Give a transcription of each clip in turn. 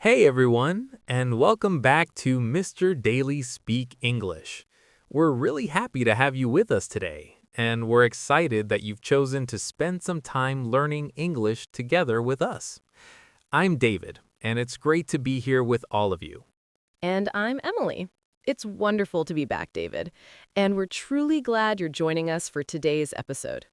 Hey everyone, and welcome back to Mr. Daily Speak English. We're really happy to have you with us today, and we're excited that you've chosen to spend some time learning English together with us. I'm David, and it's great to be here with all of you. And I'm Emily. It's wonderful to be back, David. And we're truly glad you're joining us for today's episode.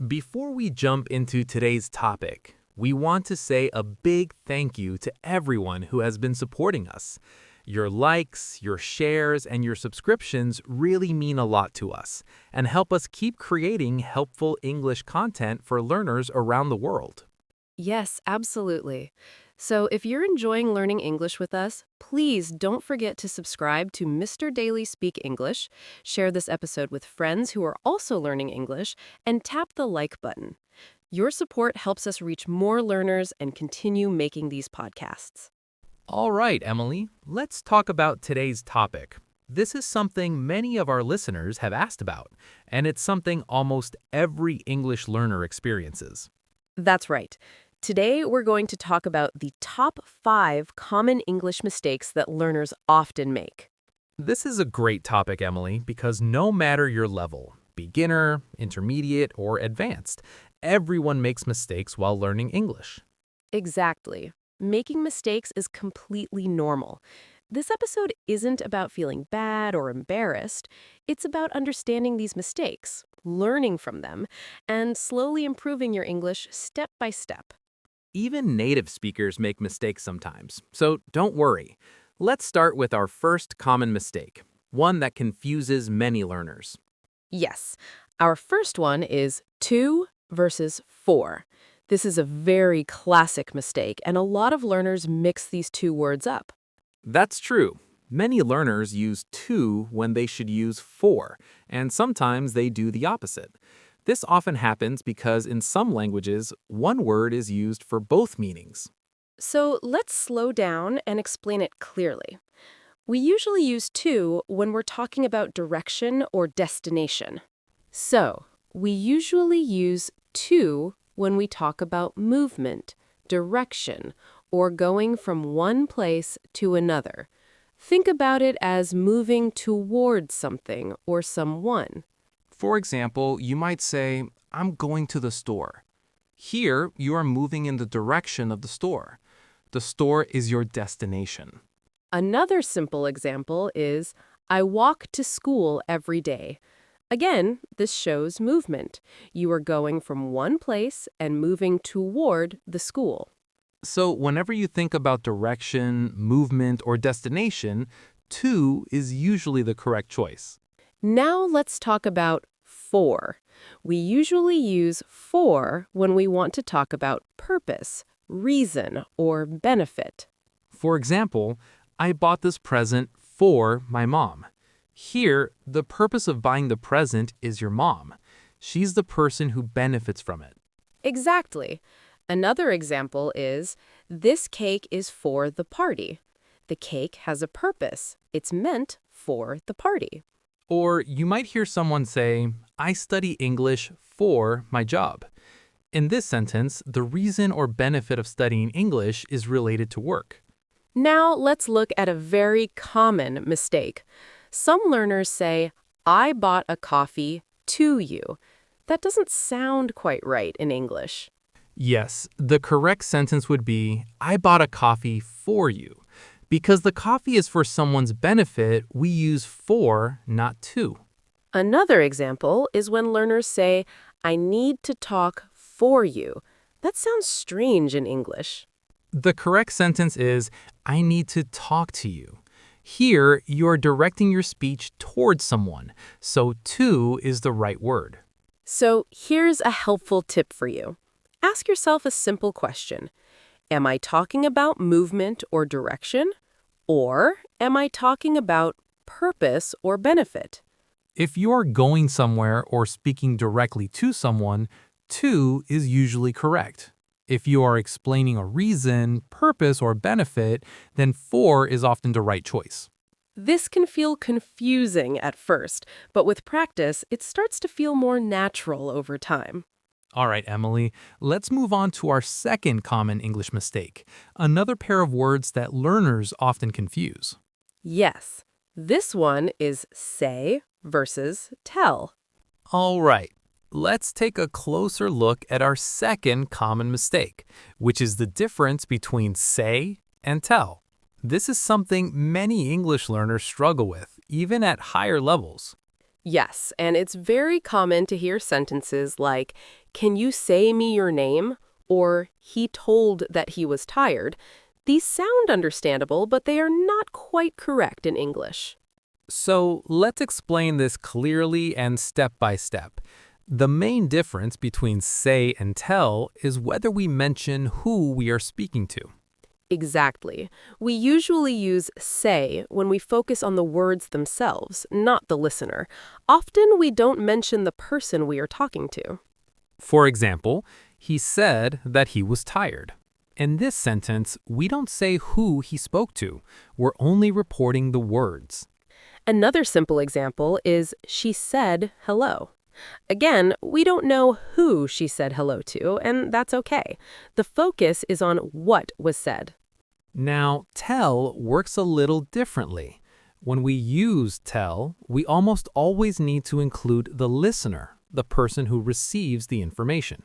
Before we jump into today's topic, we want to say a big thank you to everyone who has been supporting us. Your likes, your shares, and your subscriptions really mean a lot to us and help us keep creating helpful English content for learners around the world. Yes, absolutely. So if you're enjoying learning English with us, please don't forget to subscribe to Mr. Daily Speak English, share this episode with friends who are also learning English, and tap the like button. Your support helps us reach more learners and continue making these podcasts. All right, Emily, let's talk about today's topic. This is something many of our listeners have asked about, and it's something almost every English learner experiences. That's right. Today, we're going to talk about the top 5 common English mistakes that learners often make. This is a great topic, Emily, because no matter your level, beginner, intermediate, or advanced, everyone makes mistakes while learning English. Exactly. Making mistakes is completely normal. This episode isn't about feeling bad or embarrassed. It's about understanding these mistakes, learning from them, and slowly improving your English step by step. Even native speakers make mistakes sometimes, so don't worry. Let's start with our first common mistake, one that confuses many learners. Yes, our first one is 2 versus 4. This is a very classic mistake, and a lot of learners mix these two words up. That's true. Many learners use to when they should use for, and sometimes they do the opposite. This often happens because in some languages, one word is used for both meanings. So let's slow down and explain it clearly. We usually use to when we're talking about direction or destination. So, we usually use to when we talk about movement, direction, or going from one place to another. Think about it as moving toward something or someone. For example, you might say, I'm going to the store. Here, you are moving in the direction of the store. The store is your destination. Another simple example is, I walk to school every day. Again, this shows movement. You are going from one place and moving toward the school. So, whenever you think about direction, movement, or destination, to is usually the correct choice. Now let's talk about for. We usually use for when we want to talk about purpose, reason, or benefit. For example, I bought this present for my mom. Here, the purpose of buying the present is your mom. She's the person who benefits from it. Exactly. Another example is, this cake is for the party. The cake has a purpose. It's meant for the party. Or you might hear someone say, I study English for my job. In this sentence, the reason or benefit of studying English is related to work. Now let's look at a very common mistake. Some learners say, I bought a coffee to you. That doesn't sound quite right in English. Yes, the correct sentence would be, I bought a coffee for you. Because the coffee is for someone's benefit, we use for, not to. Another example is when learners say, I need to talk for you. That sounds strange in English. The correct sentence is, I need to talk to you. Here, you're directing your speech towards someone, so to is the right word. So here's a helpful tip for you. Ask yourself a simple question. Am I talking about movement or direction? Or am I talking about purpose or benefit? If you're going somewhere or speaking directly to someone, to is usually correct. If you are explaining a reason, purpose, or benefit, then for is often the right choice. This can feel confusing at first, but with practice, it starts to feel more natural over time. All right, Emily, let's move on to our second common English mistake, another pair of words that learners often confuse. Yes, this one is say versus tell. All right, let's take a closer look at our second common mistake, which is the difference between say and tell. This is something many English learners struggle with, even at higher levels. Yes, and it's very common to hear sentences like, "Can you say me your name?" or "He told that he was tired." These sound understandable, but they are not quite correct in English. So let's explain this clearly and step by step. The main difference between say and tell is whether we mention who we are speaking to. Exactly. We usually use say when we focus on the words themselves, not the listener. Often we don't mention the person we are talking to. For example, he said that he was tired. In this sentence, we don't say who he spoke to. We're only reporting the words. Another simple example is she said hello. Again, we don't know who she said hello to, and that's okay. The focus is on what was said. Now, tell works a little differently. When we use tell, we almost always need to include the listener, the person who receives the information.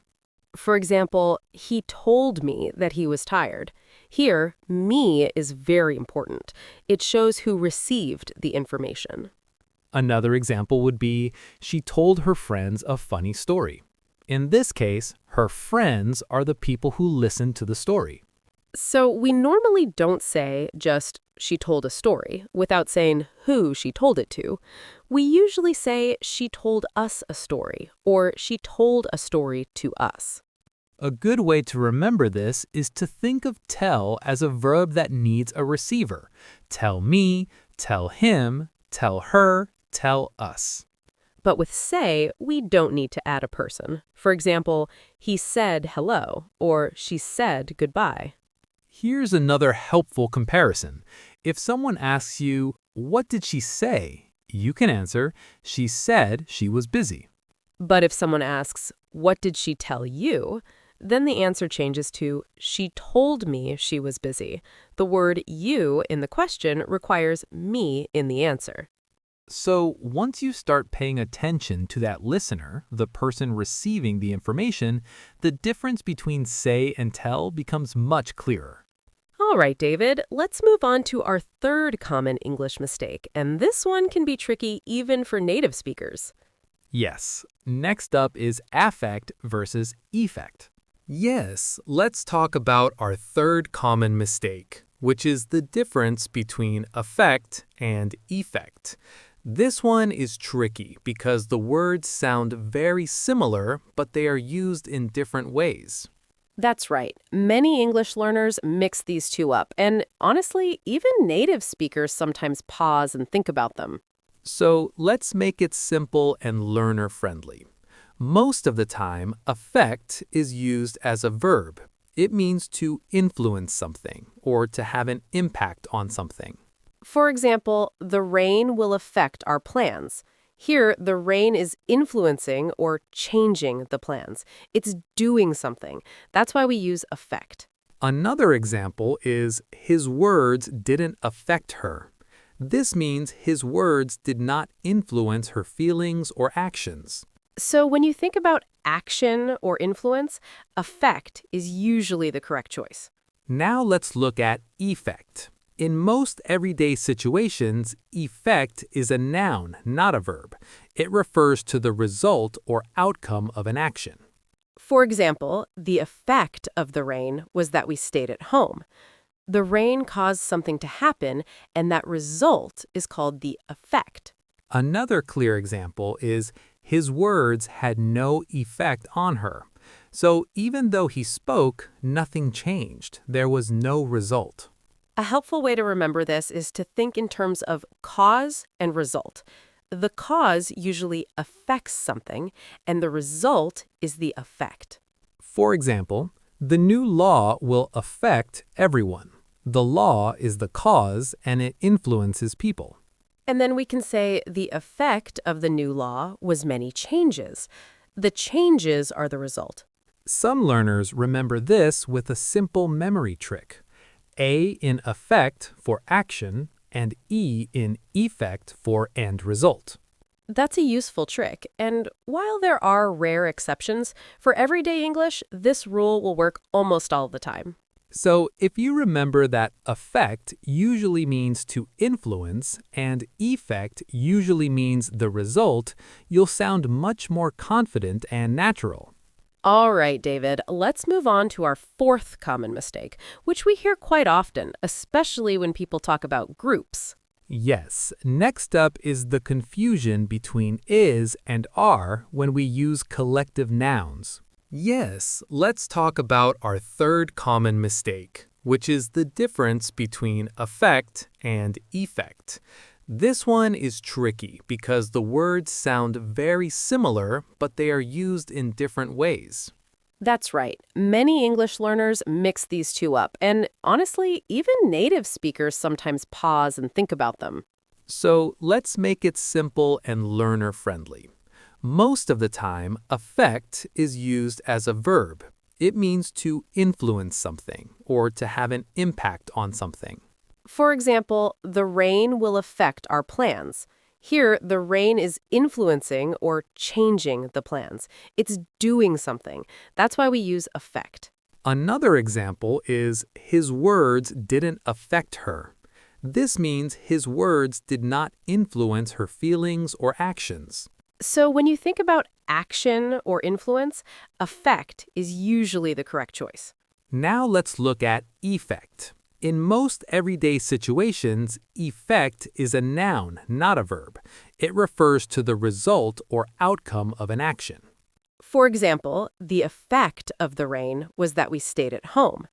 For example, he told me that he was tired. Here, me is very important. It shows who received the information. Another example would be, she told her friends a funny story. In this case, her friends are the people who listen to the story. So we normally don't say just, she told a story, without saying who she told it to. We usually say, she told us a story, or she told a story to us. A good way to remember this is to think of tell as a verb that needs a receiver. Tell me, tell him, tell her, tell us. But with say, we don't need to add a person. For example, he said hello, or she said goodbye. Here's another helpful comparison. If someone asks you, "What did she say?" you can answer, "She said she was busy." But if someone asks, what did she tell you? Then the answer changes to, she told me she was busy. The word you in the question requires me in the answer. So once you start paying attention to that listener, the person receiving the information, the difference between say and tell becomes much clearer. All right, David, let's move on to our third common English mistake, and this one can be tricky even for native speakers. Yes, next up is affect versus effect. Yes, let's talk about our third common mistake, which is the difference between affect and effect. This one is tricky because the words sound very similar, but they are used in different ways. That's right. Many English learners mix these two up, and honestly, even native speakers sometimes pause and think about them. So let's make it simple and learner-friendly. Most of the time, affect is used as a verb. It means to influence something or to have an impact on something. For example, the rain will affect our plans. Here, the rain is influencing or changing the plans. It's doing something. That's why we use affect. Another example is, his words didn't affect her. This means his words did not influence her feelings or actions. So when you think about action or influence, affect is usually the correct choice. Now let's look at effect. In most everyday situations, effect is a noun, not a verb. It refers to the result or outcome of an action. For example, the effect of the rain was that we stayed at home. The rain caused something to happen, and that result is called the effect. Another clear example is, his words had no effect on her. So even though he spoke, nothing changed. There was no result. A helpful way to remember this is to think in terms of cause and result. The cause usually affects something, and the result is the effect. For example, the new law will affect everyone. The law is the cause and it influences people. And then we can say the effect of the new law was many changes. The changes are the result. Some learners remember this with a simple memory trick. A in effect for action and E in effect for end result. That's a useful trick, and while there are rare exceptions, for everyday English, this rule will work almost all the time. So if you remember that effect usually means to influence and effect usually means the result, you'll sound much more confident and natural. All right, David, let's move on to our fourth common mistake, which we hear quite often, especially when people talk about groups. Yes, next up is the confusion between is and are when we use collective nouns. Yes, let's talk about our third common mistake, which is the difference between affect and effect. This one is tricky because the words sound very similar, but they are used in different ways. That's right. Many English learners mix these two up, and honestly, even native speakers sometimes pause and think about them. So let's make it simple and learner-friendly. Most of the time, affect is used as a verb. It means to influence something or to have an impact on something. For example, the rain will affect our plans. Here, the rain is influencing or changing the plans. It's doing something. That's why we use affect. Another example is his words didn't affect her. This means his words did not influence her feelings or actions. So when you think about action or influence, affect is usually the correct choice. Now let's look at effect. In most everyday situations, effect is a noun, not a verb. It refers to the result or outcome of an action. For example, the effect of the rain was that we stayed at home.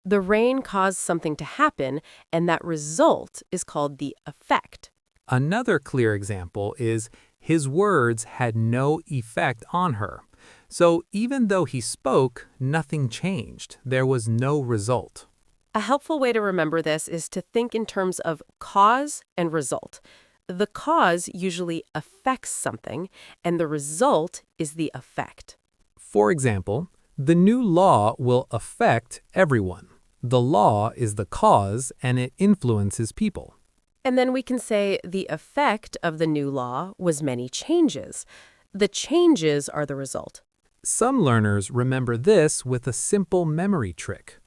The rain caused something to happen, and that result is called the effect. Another clear example is his words had no effect on her. So even though he spoke, nothing changed. There was no result. A helpful way to remember this is to think in terms of cause and result. The cause usually affects something, and the result is the effect. For example, the new law will affect everyone. The law is the cause and it influences people. And then we can say the effect of the new law was many changes. The changes are the result. Some learners remember this with a simple memory trick.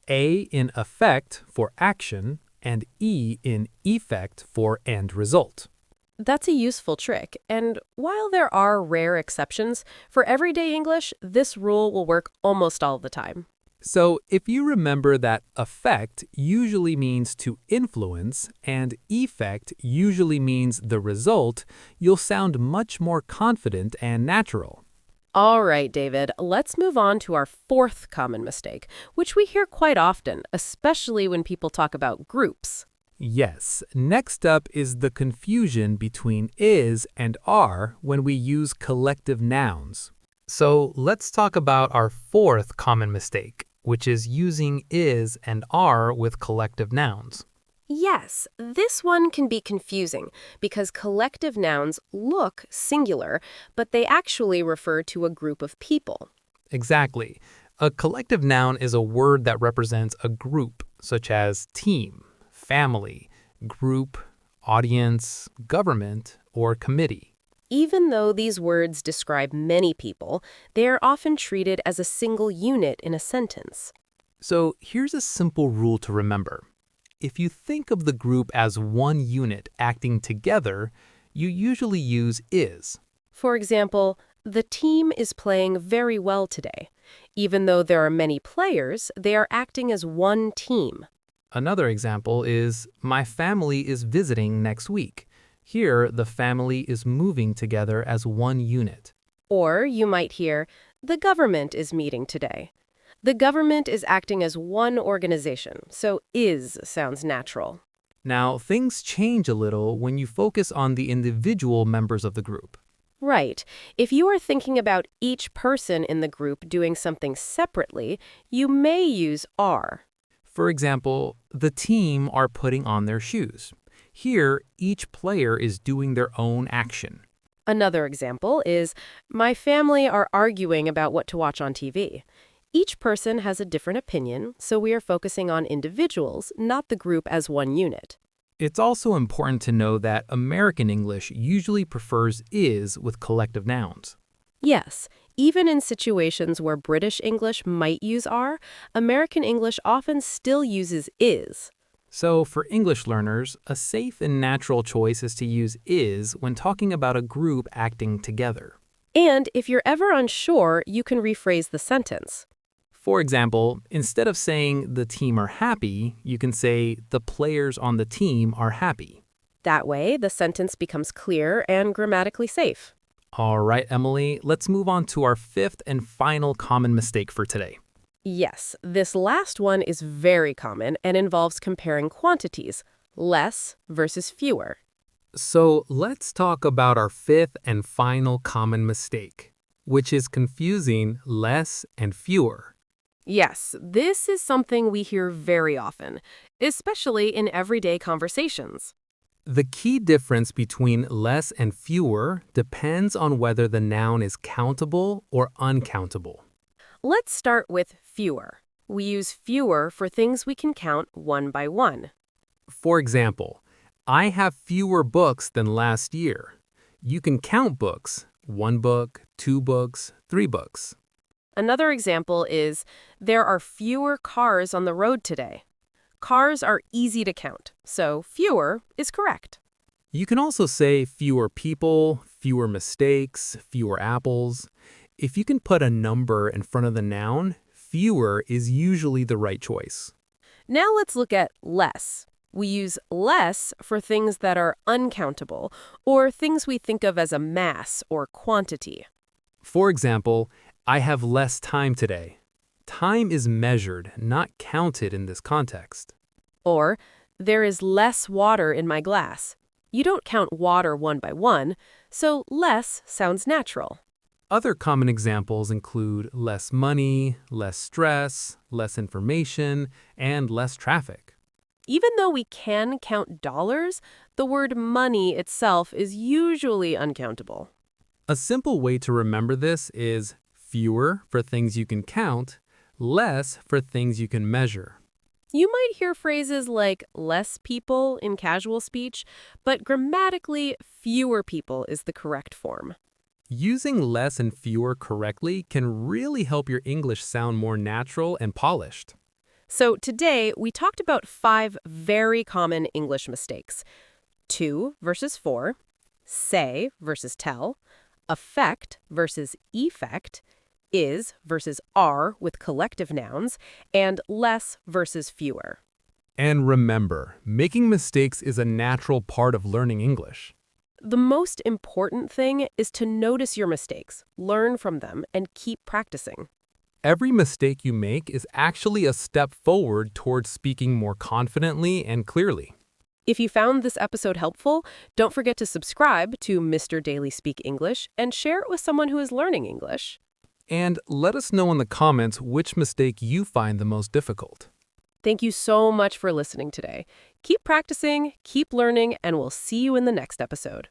A in effect for action and E in effect for end result. That's a useful trick, and while there are rare exceptions, for everyday English, this rule will work almost all the time. So if you remember that affect usually means to influence and effect usually means the result, you'll sound much more confident and natural. All right, David, let's move on to our fourth common mistake, which we hear quite often, especially when people talk about groups. Yes, next up is the confusion between is and are when we use collective nouns. So let's talk about our fourth common mistake, which is using is and are with collective nouns. Yes, this one can be confusing because collective nouns look singular, but they actually refer to a group of people. Exactly. A collective noun is a word that represents a group, such as team, family, group, audience, government, or committee. Even though these words describe many people, they are often treated as a single unit in a sentence. So here's a simple rule to remember. If you think of the group as one unit acting together, you usually use is. For example, the team is playing very well today. Even though there are many players, they are acting as one team. Another example is, my family is visiting next week. Here, the family is moving together as one unit. Or you might hear, the government is meeting today. The government is acting as one organization, so is sounds natural. Now, things change a little when you focus on the individual members of the group. Right. If you are thinking about each person in the group doing something separately, you may use are. For example, the team are putting on their shoes. Here, each player is doing their own action. Another example is, my family are arguing about what to watch on TV. Each person has a different opinion, so we are focusing on individuals, not the group as one unit. It's also important to know that American English usually prefers is with collective nouns. Yes, even in situations where British English might use are, American English often still uses is. So for English learners, a safe and natural choice is to use is when talking about a group acting together. And if you're ever unsure, you can rephrase the sentence. For example, instead of saying the team are happy, you can say the players on the team are happy. That way, the sentence becomes clear and grammatically safe. All right, Emily, let's move on to our fifth and final common mistake for today. Yes, this last one is very common and involves comparing quantities, less versus fewer. So let's talk about our fifth and final common mistake, which is confusing less and fewer. Yes, this is something we hear very often, especially in everyday conversations. The key difference between less and fewer depends on whether the noun is countable or uncountable. Let's start with fewer. We use fewer for things we can count one by one. For example, I have fewer books than last year. You can count books, 1 book, 2 books, 3 books. Another example is, there are fewer cars on the road today. Cars are easy to count, so fewer is correct. You can also say fewer people, fewer mistakes, fewer apples. If you can put a number in front of the noun, fewer is usually the right choice. Now let's look at less. We use less for things that are uncountable, or things we think of as a mass or quantity. For example, I have less time today. Time is measured, not counted in this context. Or, there is less water in my glass. You don't count water one by one, so less sounds natural. Other common examples include less money, less stress, less information, and less traffic. Even though we can count dollars, the word money itself is usually uncountable. A simple way to remember this is fewer for things you can count, less for things you can measure. You might hear phrases like less people in casual speech, but grammatically, fewer people is the correct form. Using less and fewer correctly can really help your English sound more natural and polished. So today, we talked about 5 very common English mistakes. 2 versus 4, say versus tell, affect versus effect, is versus are with collective nouns, and less versus fewer. And remember, making mistakes is a natural part of learning English. The most important thing is to notice your mistakes, learn from them, and keep practicing. Every mistake you make is actually a step forward towards speaking more confidently and clearly. If you found this episode helpful, don't forget to subscribe to Mr. Daily Speak English and share it with someone who is learning English. And let us know in the comments which mistake you find the most difficult. Thank you so much for listening today. Keep practicing, keep learning, and we'll see you in the next episode.